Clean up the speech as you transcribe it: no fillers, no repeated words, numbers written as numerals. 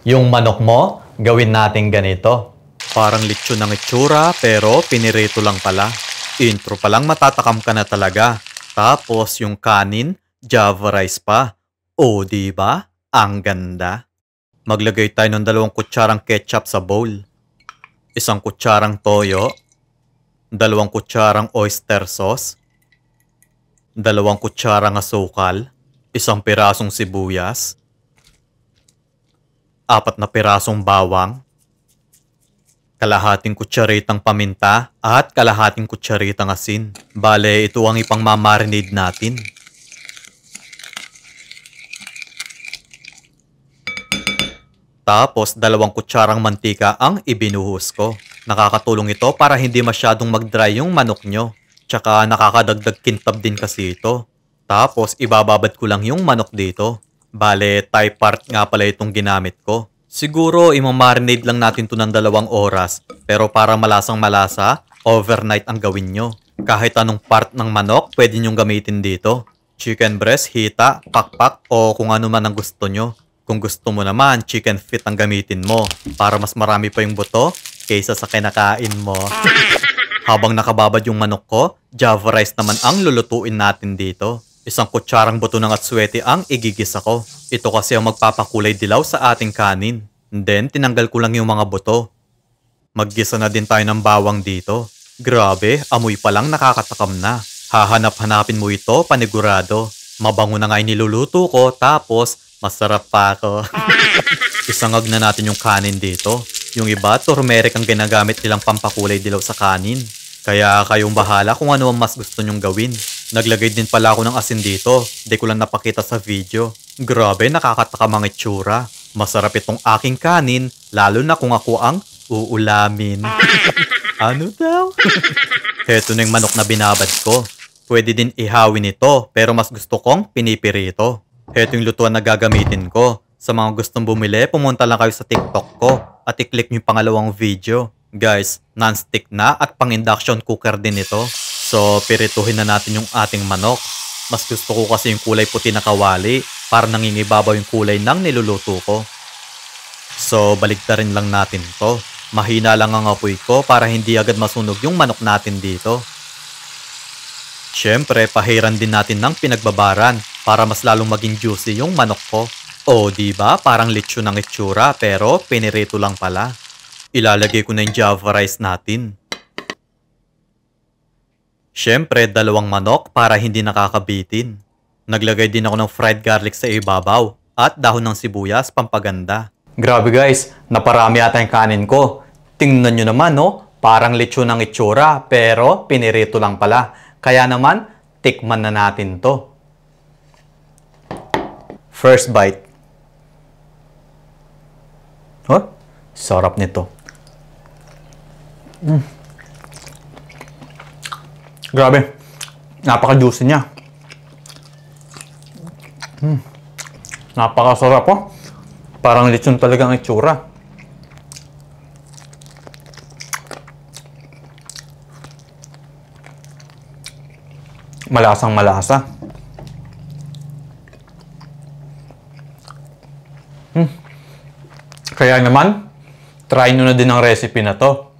Yung manok mo, gawin natin ganito. Parang lechon ng itsura pero pinirito lang pala. Intro pa lang matatakam ka na talaga. Tapos yung kanin, Java rice pa. O di ba? Ang ganda. Maglagay tayo ng 2 kutsarang ketchup sa bowl. 1 kutsarang toyo. 2 kutsarang oyster sauce. 2 kutsarang asukal. 1 pirasong sibuyas. 4 na pirasong bawang, kalahating kutsaritang paminta at kalahating kutsaritang asin. Bale, ito ang ipang-marinade natin. Tapos, 2 kutsarang mantika ang ibinuhos ko. Nakakatulong ito para hindi masyadong mag-dry yung manok nyo. Tsaka nakakadagdag kintab din kasi ito. Tapos, ibababad ko lang yung manok dito. Bale, Thai part nga pala itong ginamit ko. Siguro, imamarinate lang natin to ng 2 oras. Pero para malasang malasa, overnight ang gawin nyo. Kahit anong part ng manok, pwede nyong gamitin dito. Chicken breast, hita, pakpak, o kung ano man ang gusto nyo. Kung gusto mo naman, chicken feet ang gamitin mo. Para mas marami pa yung buto, kaysa sa kinakain mo. Habang nakababad yung manok ko, Java rice naman ang lulutuin natin dito. 1 kutsarang buto ng atswete ang igigisa ko. Ito kasi ang magpapakulay dilaw sa ating kanin. Then, tinanggal ko lang yung mga buto. Maggisa na din tayo ng bawang dito. Grabe, amoy pa lang nakakatakam na. Hahanap-hanapin mo ito, panigurado. Mabango na nga yung niluluto ko, tapos masarap pa ako. Isangag na natin yung kanin dito. Yung iba, turmeric ang ginagamit nilang pampakulay dilaw sa kanin. Kaya kayong bahala kung ano ang mas gusto nyong gawin. Naglagay din pala ako ng asin dito. Di ko lang napakita sa video. Grabe, nakakatakam ang itsura. Masarap itong aking kanin, lalo na kung ako ang uulamin. Ano daw? Heto na yung manok na binabad ko. Pwede din ihawin ito, pero mas gusto kong pinipirito. Heto yung lutuan na gagamitin ko. Sa mga gustong bumili, pumunta lang kayo sa TikTok ko at i-click nyo yung pangalawang video. Guys, non-stick na at pang-induction cooker din ito. So, pirituhin na natin yung ating manok. Mas gusto ko kasi yung kulay puti na kawali para nangingibabaw yung kulay ng niluluto ko. So, baligtarin lang natin to. Mahina lang ang apoy ko para hindi agad masunog yung manok natin dito. Siyempre, pahiran din natin ng pinagbabaran para mas lalong maging juicy yung manok ko. O, diba? Parang lechon ng itsura pero pinirito lang pala. Ilalagay ko na yung Java rice natin. Siyempre, 2 manok para hindi nakakabitin. Naglagay din ako ng fried garlic sa ibabaw at dahon ng sibuyas pampaganda. Grabe guys, naparami ata yung kanin ko. Tingnan nyo naman no, parang lechon ng itsura pero pinirito lang pala. Kaya naman, tikman na natin to. First bite. Oh, sarap nito. Grabe, napaka-juicy niya. Napakasarap po. Parang lechon talaga ang itsura. Malasang malasa. Kaya naman, try nyo na din ang recipe na to.